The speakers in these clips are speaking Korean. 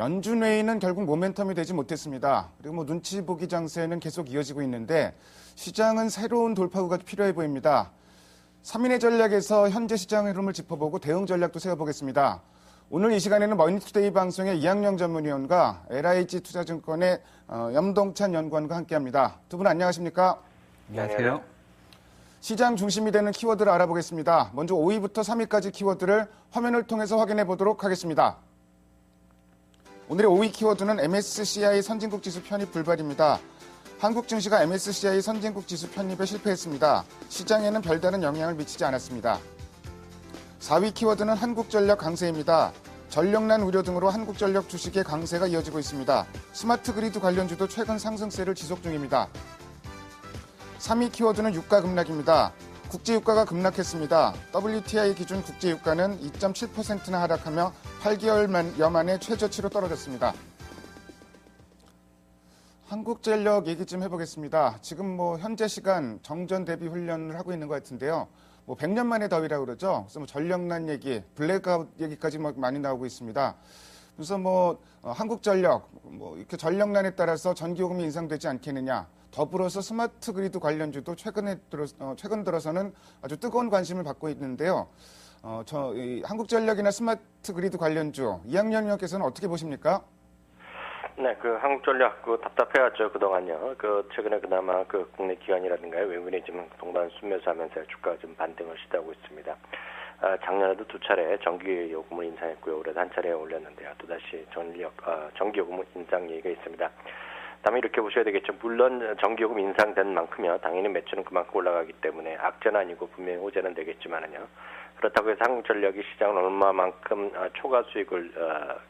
연준회의는 결국 모멘텀이 되지 못했습니다. 그리고 눈치 보기 장세는 계속 이어지고 있는데 시장은 새로운 돌파구가 필요해 보입니다. 3인의 전략에서 현재 시장 흐름을 짚어보고 대응 전략도 세워보겠습니다. 오늘 이 시간에는 머니투데이 방송의 이학영 전문위원과 LIG 투자증권의 염동찬 연구원과 함께합니다. 두 분 안녕하십니까? 안녕하세요. 시장 중심이 되는 키워드를 알아보겠습니다. 먼저 5위부터 3위까지 키워드를 화면을 통해서 확인해 보도록 하겠습니다. 오늘의 5위 키워드는 MSCI 선진국 지수 편입 불발입니다. 한국 증시가 MSCI 선진국 지수 편입에 실패했습니다. 시장에는 별다른 영향을 미치지 않았습니다. 4위 키워드는 한국전력 강세입니다. 전력난 우려 등으로 한국전력 주식의 강세가 이어지고 있습니다. 스마트 그리드 관련주도 최근 상승세를 지속 중입니다. 3위 키워드는 유가 급락입니다. 국제유가가 급락했습니다. WTI 기준 국제유가는 2.7%나 하락하며 8개월여 만에 최저치로 떨어졌습니다. 한국전력 얘기 좀 해보겠습니다. 지금 현재 시간 정전 대비 훈련을 하고 있는 것 같은데요. 100년 만에 더위라고 그러죠. 그래서 전력난 얘기, 블랙아웃 얘기까지 많이 나오고 있습니다. 그래서 한국전력, 이렇게 전력난에 따라서 전기요금이 인상되지 않겠느냐. 더불어서 스마트 그리드 관련주도 최근 들어서는 아주 뜨거운 관심을 받고 있는데요. 한국전력이나 스마트 그리드 관련주, 이학년 의원께서는 어떻게 보십니까? 네, 한국전력 답답해왔죠 그동안요. 최근에 그나마 국내 기관이라든가 외국인이 좀 동반 순매수하면서 주가가 좀 반등을 시도하고 있습니다. 작년에도 두 차례 전기 요금을 인상했고요. 올해도 한 차례 올렸는데요. 또다시 전기 요금 인상 얘기가 있습니다. 다음에 이렇게 보셔야 되겠죠. 물론 전기요금 인상된 만큼요. 당연히 매출은 그만큼 올라가기 때문에 악재는 아니고 분명히 호재는 되겠지만은요. 그렇다고 해서 한국전력이 시장을 얼마만큼 초과 수익을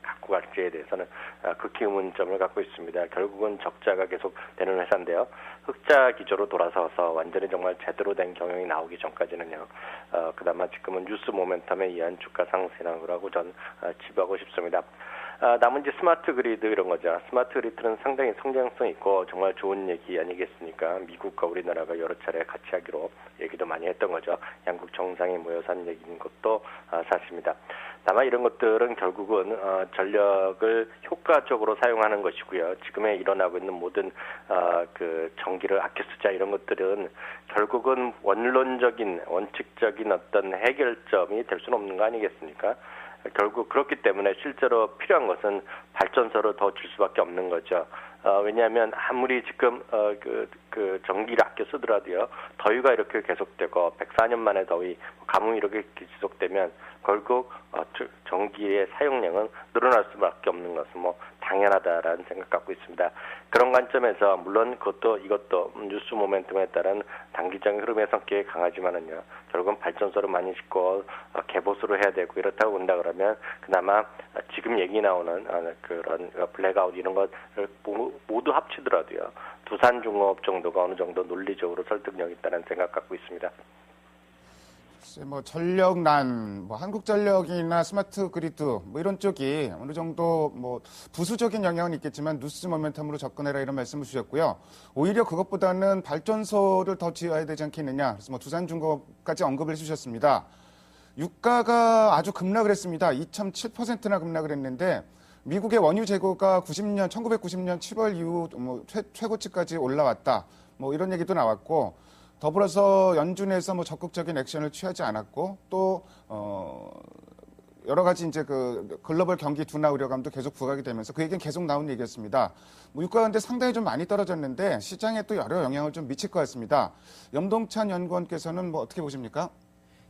갖고 갈지에 대해서는 극히 의문점을 갖고 있습니다. 결국은 적자가 계속 되는 회사인데요. 흑자 기조로 돌아서서 완전히 정말 제대로 된 경영이 나오기 전까지는요. 그나마 지금은 뉴스 모멘텀에 의한 주가 상승이라고 전 지부하고 싶습니다. 나머지 스마트 그리드 이런 거죠. 스마트 그리드는 상당히 성장성 있고 정말 좋은 얘기 아니겠습니까? 미국과 우리나라가 여러 차례 같이 하기로 얘기도 많이 했던 거죠. 양국 정상이 모여서 한 얘기인 것도 사실입니다. 다만 이런 것들은 결국은 전력을 효과적으로 사용하는 것이고요. 지금에 일어나고 있는 모든 전기를 아껴 쓰자 이런 것들은 결국은 원칙적인 어떤 해결점이 될 수는 없는 거 아니겠습니까? 결국 그렇기 때문에 실제로 필요한 것은 발전소를 더 줄 수밖에 없는 거죠. 왜냐하면 아무리 지금 전기를 아껴 쓰더라도요. 더위가 이렇게 계속되고 104년 만에 더위, 가뭄이 이렇게 지속되면 결국 전기의 사용량은 늘어날 수밖에 없는 것은 당연하다라는 생각 갖고 있습니다. 그런 관점에서 물론 이것도 뉴스 모멘텀에 따른 단기적인 흐름의 성격이 강하지만은요. 결국은 발전소를 많이 짓고 개보수를 해야 되고 이렇다고 본다 그러면 그나마 지금 얘기 나오는 그런 블랙아웃 이런 것을 모두 합치더라도요. 두산중공업 정도가 어느 정도 논리적으로 설득력 있다는 생각 갖고 있습니다. 전력난, 한국전력이나 스마트 그리드 이런 쪽이 어느 정도 부수적인 영향은 있겠지만 뉴스 모멘텀으로 접근해라 이런 말씀을 주셨고요. 오히려 그것보다는 발전소를 더 지어야 되지 않겠느냐. 그래서 두산중공업까지 언급을 해주셨습니다. 유가가 아주 급락을 했습니다. 2.7%나 급락을 했는데 미국의 원유 재고가 1990년 7월 이후 최고치까지 올라왔다. 이런 얘기도 나왔고 더불어서 연준에서 적극적인 액션을 취하지 않았고 또 여러 가지 이제 글로벌 경기 둔화 우려감도 계속 부각이 되면서 그 얘기는 계속 나온 얘기였습니다. 유가가 근데 상당히 좀 많이 떨어졌는데 시장에 또 여러 영향을 좀 미칠 것 같습니다. 염동찬 연구원께서는 어떻게 보십니까?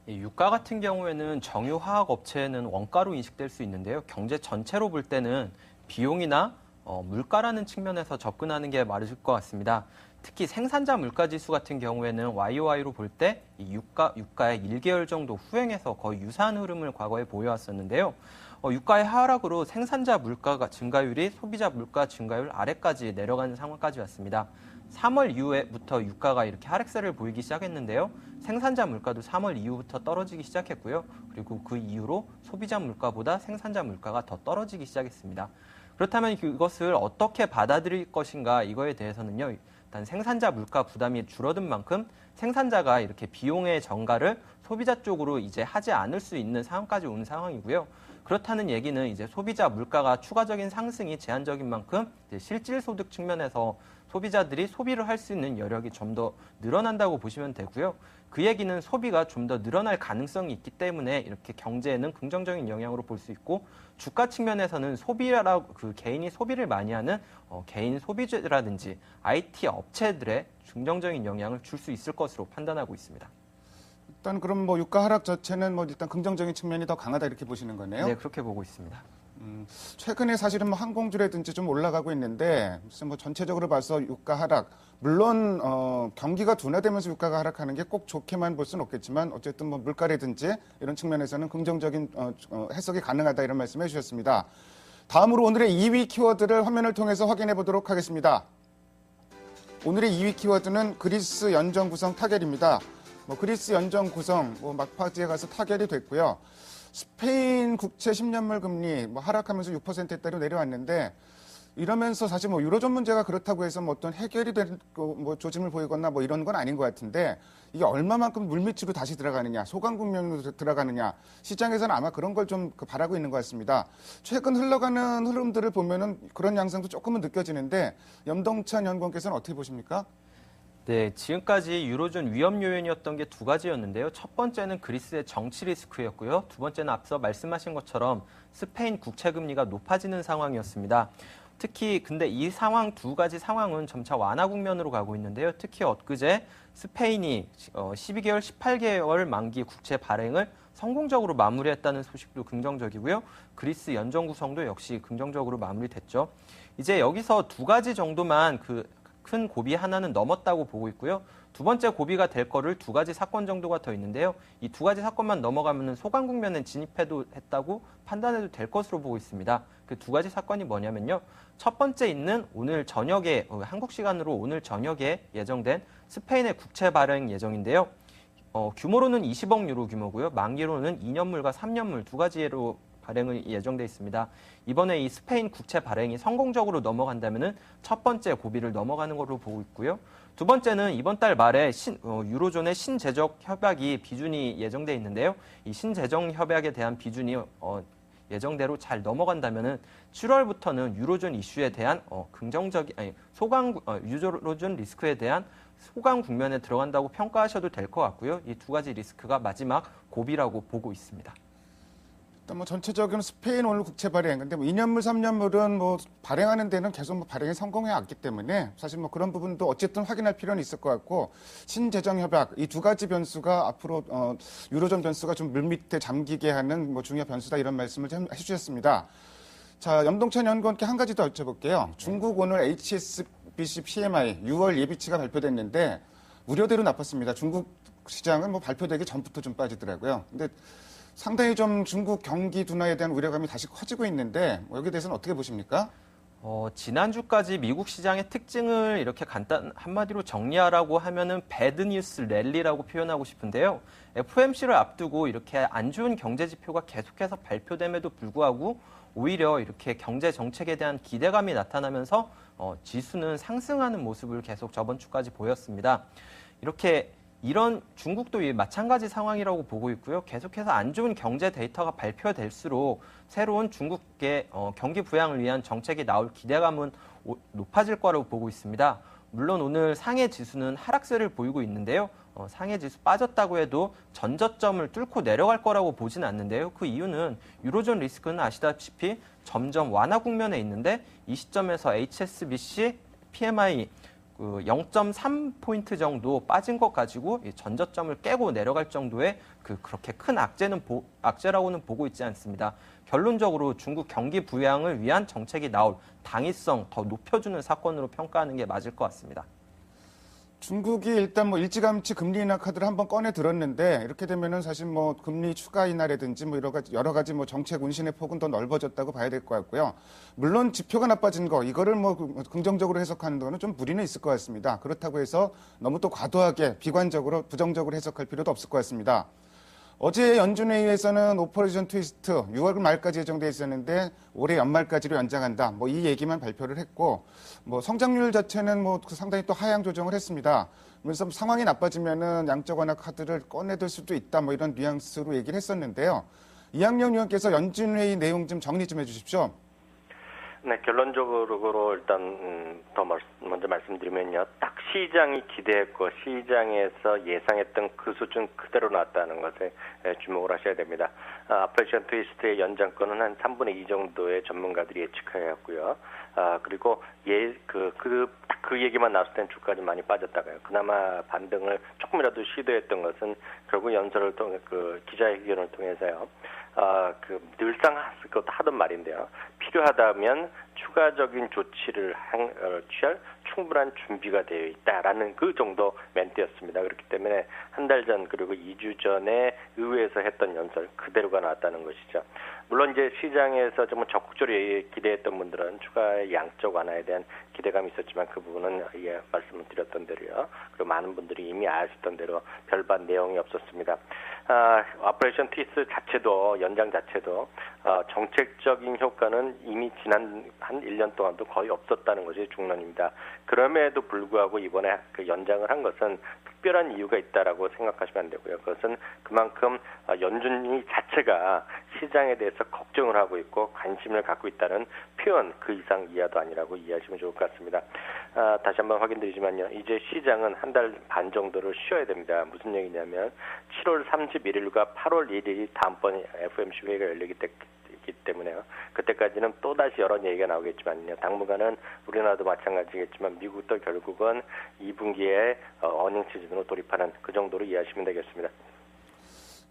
유가 같은 경우에는 정유화학 업체는 원가로 인식될 수 있는데요. 경제 전체로 볼 때는 비용이나 물가라는 측면에서 접근하는 게 맞을 것 같습니다. 특히 생산자 물가지수 같은 경우에는 YOY로 볼 때 유가의 1개월 정도 후행해서 거의 유사한 흐름을 과거에 보여왔었는데요. 유가의 하락으로 생산자 물가가 증가율이 소비자 물가 증가율 아래까지 내려가는 상황까지 왔습니다. 3월 이후부터 유가가 이렇게 하락세를 보이기 시작했는데요. 생산자 물가도 3월 이후부터 떨어지기 시작했고요. 그리고 그 이후로 소비자 물가보다 생산자 물가가 더 떨어지기 시작했습니다. 그렇다면 이것을 어떻게 받아들일 것인가 이거에 대해서는요. 일단 생산자 물가 부담이 줄어든 만큼 생산자가 이렇게 비용의 전가를 소비자 쪽으로 이제 하지 않을 수 있는 상황까지 온 상황이고요. 그렇다는 얘기는 이제 소비자 물가가 추가적인 상승이 제한적인 만큼 이제 실질 소득 측면에서 소비자들이 소비를 할 수 있는 여력이 좀 더 늘어난다고 보시면 되고요. 그 얘기는 소비가 좀 더 늘어날 가능성이 있기 때문에 이렇게 경제에는 긍정적인 영향으로 볼 수 있고, 주가 측면에서는 소비라고 개인이 소비를 많이 하는 개인 소비재라든지 IT 업체들의 긍정적인 영향을 줄 수 있을 것으로 판단하고 있습니다. 일단 그럼 뭐 유가 하락 자체는 뭐 일단 긍정적인 측면이 더 강하다 이렇게 보시는 거네요. 네, 그렇게 보고 있습니다. 최근에 사실은 뭐 항공주라든지 좀 올라가고 있는데, 무슨 뭐 전체적으로 봐서 유가 하락, 물론 경기가 둔화되면서 유가가 하락하는 게 꼭 좋게만 볼 수는 없겠지만 어쨌든 뭐 물가라든지 이런 측면에서는 긍정적인 해석이 가능하다 이런 말씀해 주셨습니다. 다음으로 오늘의 2위 키워드를 화면을 통해서 확인해 보도록 하겠습니다. 오늘의 2위 키워드는 그리스 연정 구성 타결입니다. 뭐 그리스 연정 구성 뭐 막바지에 가서 타결이 됐고요. 스페인 국채 10년물 금리 뭐 하락하면서 6%대로 내려왔는데, 이러면서 사실 뭐 유로존 문제가 그렇다고 해서 뭐 어떤 해결이 된 뭐 조짐을 보이거나 뭐 이런 건 아닌 것 같은데, 이게 얼마만큼 물밑으로 다시 들어가느냐, 소강 국면으로 들어가느냐, 시장에서는 아마 그런 걸 좀 바라고 있는 것 같습니다. 최근 흘러가는 흐름들을 보면은 그런 양상도 조금은 느껴지는데, 염동찬 연구원께서는 어떻게 보십니까? 네, 지금까지 유로존 위험 요인이었던 게 두 가지였는데요. 첫 번째는 그리스의 정치 리스크였고요. 두 번째는 앞서 말씀하신 것처럼 스페인 국채 금리가 높아지는 상황이었습니다. 특히 근데 이 상황 두 가지 상황은 점차 완화 국면으로 가고 있는데요. 특히 엊그제 스페인이 12개월, 18개월 만기 국채 발행을 성공적으로 마무리했다는 소식도 긍정적이고요. 그리스 연정 구성도 역시 긍정적으로 마무리됐죠. 이제 여기서 두 가지 정도만 큰 고비 하나는 넘었다고 보고 있고요. 두 번째 고비가 될 거를 두 가지 사건 정도가 더 있는데요. 이 두 가지 사건만 넘어가면 소강 국면에 했다고 판단해도 될 것으로 보고 있습니다. 그 두 가지 사건이 뭐냐면요. 첫 번째 있는 오늘 저녁에, 한국 시간으로 오늘 저녁에 예정된 스페인의 국채 발행 예정인데요. 규모로는 20억 유로 규모고요. 만기로는 2년물과 3년물 두 가지로 발행이 예정돼 있습니다. 이번에 이 스페인 국채 발행이 성공적으로 넘어간다면은 첫 번째 고비를 넘어가는 걸로 보고 있고요. 두 번째는 이번 달 말에 유로존의 신재정 협약이 비준이 예정돼 있는데요. 이 신재정 협약에 대한 비준이 예정대로 잘 넘어간다면은 7월부터는 유로존 이슈에 대한 유로존 리스크에 대한 소강 국면에 들어간다고 평가하셔도 될 것 같고요. 이 두 가지 리스크가 마지막 고비라고 보고 있습니다. 일단 뭐 전체적인 스페인 오늘 국채 발행, 근데 뭐 2년물, 3년물은 뭐 발행하는 데는 계속 뭐 발행에 성공해 왔기 때문에 사실 뭐 그런 부분도 어쨌든 확인할 필요는 있을 것 같고, 신재정 협약 이 두 가지 변수가 앞으로 유로존 변수가 좀 물밑에 잠기게 하는 뭐 중요한 변수다 이런 말씀을 좀 해주셨습니다. 자, 염동찬 연구원께 한 가지 더 여쭤볼게요. 중국 오늘 HSBC PMI 6월 예비치가 발표됐는데 우려대로 나빴습니다. 중국 시장은 뭐 발표되기 전부터 좀 빠지더라고요. 근데 상당히 좀 중국 경기 둔화에 대한 우려감이 다시 커지고 있는데 여기에 대해서는 어떻게 보십니까? 지난주까지 미국 시장의 특징을 이렇게 한마디로 정리하라고 하면은 배드 뉴스 랠리라고 표현하고 싶은데요. FOMC를 앞두고 이렇게 안 좋은 경제 지표가 계속해서 발표됨에도 불구하고 오히려 이렇게 경제 정책에 대한 기대감이 나타나면서 지수는 상승하는 모습을 계속 저번 주까지 보였습니다. 이런 중국도 마찬가지 상황이라고 보고 있고요. 계속해서 안 좋은 경제 데이터가 발표될수록 새로운 중국의 경기 부양을 위한 정책이 나올 기대감은 높아질 거라고 보고 있습니다. 물론 오늘 상해 지수는 하락세를 보이고 있는데요. 상해 지수 빠졌다고 해도 전저점을 뚫고 내려갈 거라고 보진 않는데요. 그 이유는 유로존 리스크는 아시다시피 점점 완화 국면에 있는데 이 시점에서 HSBC PMI 0.3포인트 정도 빠진 것 가지고 전저점을 깨고 내려갈 정도의 그렇게 큰 악재라고는 보고 있지 않습니다. 결론적으로 중국 경기 부양을 위한 정책이 나올 당위성 더 높여주는 사건으로 평가하는 게 맞을 것 같습니다. 중국이 일단 뭐 일찌감치 금리 인하 카드를 한번 꺼내 들었는데 이렇게 되면은 사실 뭐 금리 추가 인하라든지 뭐 여러 가지 뭐 정책 운신의 폭은 더 넓어졌다고 봐야 될 것 같고요. 물론 지표가 나빠진 거 이거를 뭐 긍정적으로 해석하는 거는 좀 무리는 있을 것 같습니다. 그렇다고 해서 너무 또 과도하게 비관적으로 부정적으로 해석할 필요도 없을 것 같습니다. 어제 연준회의에서는 오퍼레이션 트위스트 6월 말까지 예정돼 있었는데 올해 연말까지로 연장한다. 뭐 이 얘기만 발표를 했고, 뭐 성장률 자체는 뭐 상당히 또 하향 조정을 했습니다. 그래서 상황이 나빠지면은 양적 완화 카드를 꺼내들 수도 있다. 뭐 이런 뉘앙스로 얘기를 했었는데요. 이학년 의원께서 연준회의 내용 좀 정리 좀 해주십시오. 네, 결론적으로 일단 먼저 말씀드리면요. 딱 시장이 기대했고 시장에서 예상했던 그 수준 그대로 나왔다는 것에 주목을 하셔야 됩니다. 아프레이션 트위스트의 연장권은 한 3분의 2 정도의 전문가들이 예측하였고요. 그리고 그 얘기만 나왔을 땐 주가가 좀 많이 빠졌다가요. 그나마 반등을 조금이라도 시도했던 것은 결국 연설을 통해 기자회견을 통해서요. 늘상 하던 말인데요. 필요하다면 추가적인 조치를 취할 충분한 준비가 되어 있다라는 그 정도 멘트였습니다. 그렇기 때문에 한 달 전 그리고 2주 전에 의회에서 했던 연설 그대로가 나왔다는 것이죠. 물론 이제 시장에서 정말 적극적으로 기대했던 분들은 추가의 양적 완화에 대한 기대감이 있었지만 그 부분은 말씀을 드렸던 대로요. 그리고 많은 분들이 이미 아셨던 대로 별반 내용이 없었습니다. 오퍼레이션 트위스트 자체도 연장 자체도 정책적인 효과는 이미 지난 한 1년 동안도 거의 없었다는 것이 중론입니다. 그럼에도 불구하고 이번에 그 연장을 한 것은 특별한 이유가 있다라고 생각하시면 안 되고요. 그것은 그만큼 연준이 자체가 시장에 대해서 걱정을 하고 있고 관심을 갖고 있다는 표현 그 이상 이하도 아니라고 이해하시면 좋을 것 같습니다. 다시 한번 확인드리지만요. 이제 시장은 한 달 반 정도를 쉬어야 됩니다. 무슨 얘기냐면 7월 31일과 8월 1일이 다음번 FOMC 회의가 열리기 때문에요. 그때까지는 또다시 여러 얘기가 나오겠지만요. 당분간은 우리나라도 마찬가지겠지만 미국도 결국은 2분기에 어닝 시즌으로 돌입하는 그 정도로 이해하시면 되겠습니다.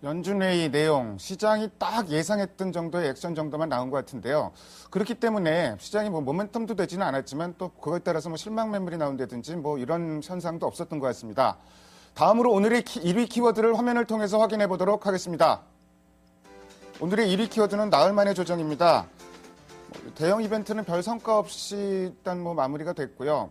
연준회의 내용, 시장이 딱 예상했던 정도의 액션 정도만 나온 것 같은데요. 그렇기 때문에 시장이 모멘텀도 되지는 않았지만 또 그거에 따라서 실망 매물이 나온다든지 이런 현상도 없었던 것 같습니다. 다음으로 오늘의 1위 키워드를 화면을 통해서 확인해 보도록 하겠습니다. 오늘의 1위 키워드는 나흘 만의 조정입니다. 대형 이벤트는 별 성과 없이 일단 마무리가 됐고요.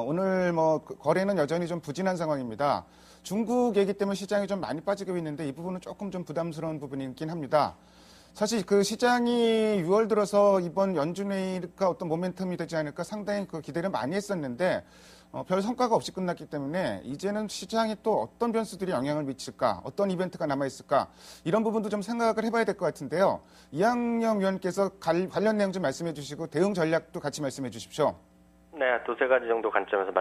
오늘 거래는 여전히 좀 부진한 상황입니다. 중국 얘기 때문에 시장이 좀 많이 빠지고 있는데 이 부분은 조금 좀 부담스러운 부분이긴 합니다. 사실 그 시장이 6월 들어서 이번 연준회의가 어떤 모멘텀이 되지 않을까 상당히 그 기대를 많이 했었는데 별 성과가 없이 끝났기 때문에 이제는 시장이 또 어떤 변수들이 영향을 미칠까, 어떤 이벤트가 남아있을까 이런 부분도 좀 생각을 해봐야 될 것 같은데요. 이학영 위원께서 관련 내용 좀 말씀해 주시고 대응 전략도 같이 말씀해 주십시오. 네, 두세 가지 정도 관점에서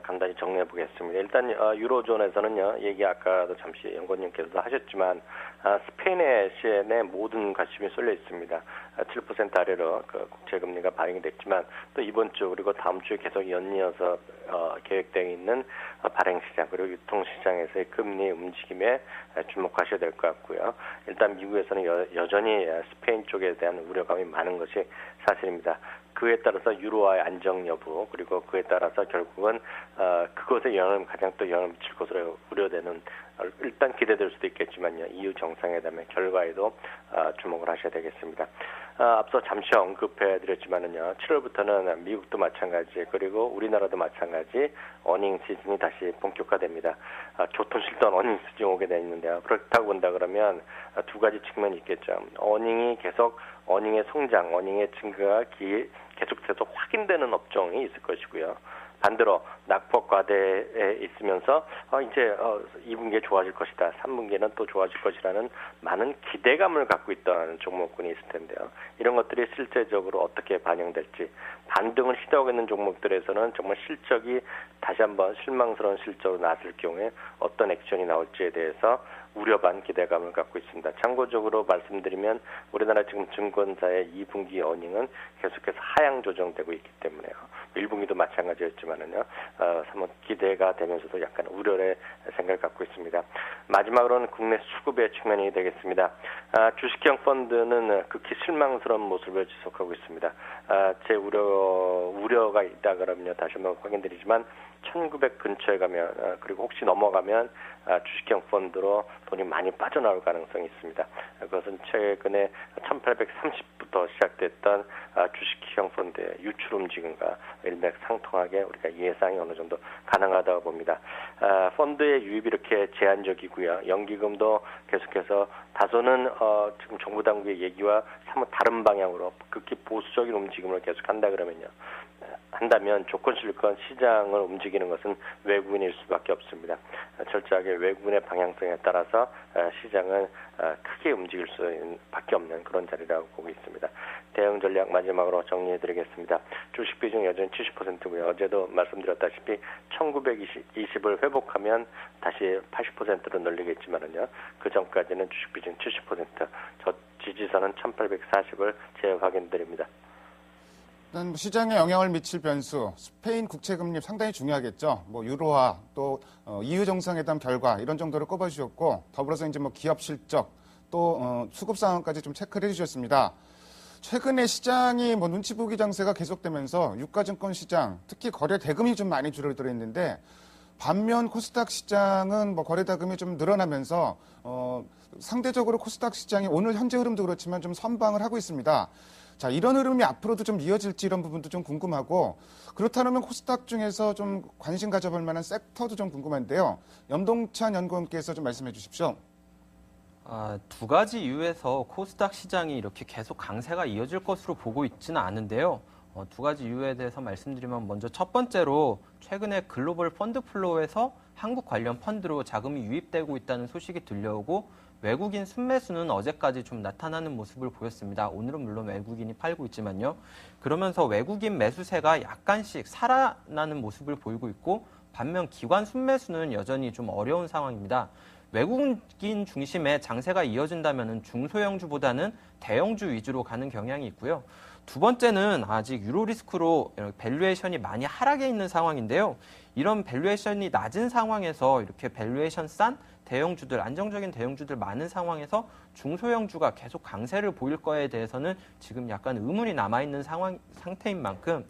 간단히 정리해 보겠습니다. 일단 유로존에서는요, 얘기 아까도 잠시 연구원님께서도 하셨지만 스페인의 시엔에 모든 관심이 쏠려 있습니다. 7% 아래로 그 국채 금리가 발행이 됐지만 또 이번 주 그리고 다음 주에 계속 연이어서 계획되어 있는 발행 시장 그리고 유통 시장에서의 금리 움직임에 주목하셔야 될 것 같고요. 일단 미국에서는 여전히 스페인 쪽에 대한 우려감이 많은 것이 사실입니다. 그에 따라서 유로화의 안정 여부 그리고 그에 따라서 결국은 그것에 가장 또 영향을 미칠 것으로 우려되는 일단 기대될 수도 있겠지만요. EU 정상회담의 결과에도 주목을 하셔야 되겠습니다. 앞서 잠시 언급해드렸지만은요. 7월부터는 미국도 마찬가지 그리고 우리나라도 마찬가지 어닝 시즌이 다시 본격화됩니다. 교통실던 어닝 시즌이 오게 돼 있는데요. 그렇다고 본다 그러면 두 가지 측면이 있겠죠. 어닝의 성장, 어닝의 증가가 계속해서 확인되는 업종이 있을 것이고요. 반대로 낙폭 과대에 있으면서 이제 2분기에 좋아질 것이다. 3분기에는 또 좋아질 것이라는 많은 기대감을 갖고 있던 종목군이 있을 텐데요. 이런 것들이 실제적으로 어떻게 반영될지 반등을 시도하고 있는 종목들에서는 정말 실적이 다시 한번 실망스러운 실적으로 나설 경우에 어떤 액션이 나올지에 대해서 우려 반 기대감을 갖고 있습니다. 참고적으로 말씀드리면 우리나라 지금 증권사의 2분기 어닝은 계속해서 하향 조정되고 있기 때문에요. 1분기도 마찬가지였지만은요. 기대가 되면서도 약간 우려의 생각을 갖고 있습니다. 마지막으로는 국내 수급의 측면이 되겠습니다. 주식형 펀드는 극히 실망스러운 모습을 지속하고 있습니다. 제 우려가 있다 그러면요. 다시 한번 확인드리지만 1900 근처에 가면 그리고 혹시 넘어가면 주식형 펀드로 돈이 많이 빠져나올 가능성이 있습니다. 그것은 최근에 1830부터 시작됐던 주식형 펀드의 유출 움직임과 일맥상통하게 우리가 예상이 어느 정도 가능하다고 봅니다. 펀드의 유입이 이렇게 제한적이고요. 연기금도 계속해서 다소는 지금 정부 당국의 얘기와 사뭇 다른 방향으로 극히 보수적인 움직임을 계속한다 그러면요. 한다면 조건실권 시장을 움직이는 것은 외국인일 수밖에 없습니다. 철저하게 외국인의 방향성에 따라서 시장을 크게 움직일 수밖에 없는 그런 자리라고 보고 있습니다. 대응 전략 마지막으로 정리해드리겠습니다. 주식 비중 여전히 70%고요. 어제도 말씀드렸다시피 1920을 회복하면 다시 80%로 늘리겠지만은요. 그 전까지는 주식 비중 70%, 저 지지선은 1840을 재확인드립니다. 일단 시장에 영향을 미칠 변수, 스페인 국채금리 상당히 중요하겠죠. 뭐 유로화, 또 EU 정상회담 결과 이런 정도를 꼽아주셨고, 더불어서 이제 뭐 기업 실적, 또 수급 상황까지 좀 체크를 해주셨습니다. 최근에 시장이 뭐 눈치 보기 장세가 계속되면서 유가증권 시장, 특히 거래 대금이 좀 많이 줄어들어 있는데, 반면 코스닥 시장은 뭐 거래 대금이 좀 늘어나면서 상대적으로 코스닥 시장이 오늘 현재 흐름도 그렇지만 좀 선방을 하고 있습니다. 자, 이런 흐름이 앞으로도 좀 이어질지 이런 부분도 좀 궁금하고, 그렇다면 코스닥 중에서 좀 관심 가져볼 만한 섹터도 좀 궁금한데요. 염동찬 연구원께서 좀 말씀해 주십시오. 두 가지 이유에서 코스닥 시장이 이렇게 계속 강세가 이어질 것으로 보고 있지는 않은데요. 두 가지 이유에 대해서 말씀드리면 먼저 첫 번째로 최근에 글로벌 펀드 플로우에서 한국 관련 펀드로 자금이 유입되고 있다는 소식이 들려오고 외국인 순매수는 어제까지 좀 나타나는 모습을 보였습니다. 오늘은 물론 외국인이 팔고 있지만요. 그러면서 외국인 매수세가 약간씩 살아나는 모습을 보이고 있고 반면 기관 순매수는 여전히 좀 어려운 상황입니다. 외국인 중심의 장세가 이어진다면 중소형주보다는 대형주 위주로 가는 경향이 있고요. 두 번째는 아직 유로 리스크로 밸류에이션이 많이 하락해 있는 상황인데요. 이런 밸류에이션이 낮은 상황에서 이렇게 밸류에이션 싼 대형주들, 안정적인 대형주들 많은 상황에서 중소형주가 계속 강세를 보일 거에 대해서는 지금 약간 의문이 남아있는 상태인 만큼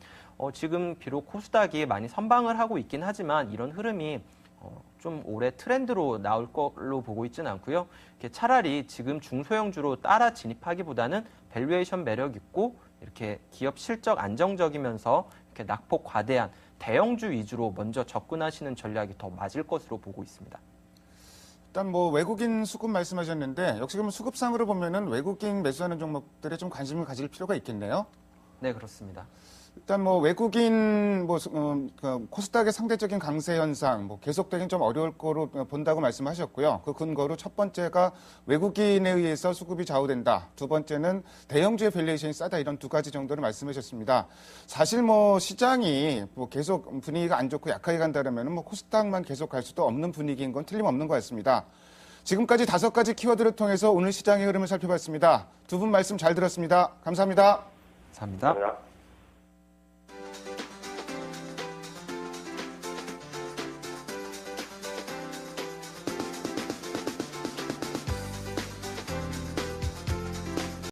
지금 비록 코스닥이 많이 선방을 하고 있긴 하지만 이런 흐름이 좀 올해 트렌드로 나올 걸로 보고 있지는 않고요. 차라리 지금 중소형주로 따라 진입하기보다는 밸류에이션 매력 있고 이렇게 기업 실적 안정적이면서 이렇게 낙폭 과대한 대형주 위주로 먼저 접근하시는 전략이 더 맞을 것으로 보고 있습니다. 일단 뭐 외국인 수급 말씀하셨는데 역시 그러면 수급상으로 보면은 외국인 매수하는 종목들에 좀 관심을 가질 필요가 있겠네요. 네, 그렇습니다. 일단 뭐 외국인 코스닥의 상대적인 강세 현상 계속되긴 좀 어려울 거로 본다고 말씀하셨고요. 그 근거로 첫 번째가 외국인에 의해서 수급이 좌우된다. 두 번째는 대형주의 밸류에이션이 싸다. 이런 두 가지 정도를 말씀하셨습니다. 사실 뭐 시장이 계속 분위기가 안 좋고 약하게 간다면 코스닥만 계속 갈 수도 없는 분위기인 건 틀림없는 것 같습니다. 지금까지 5가지 키워드를 통해서 오늘 시장의 흐름을 살펴봤습니다. 두 분 말씀 잘 들었습니다. 감사합니다. 감사합니다.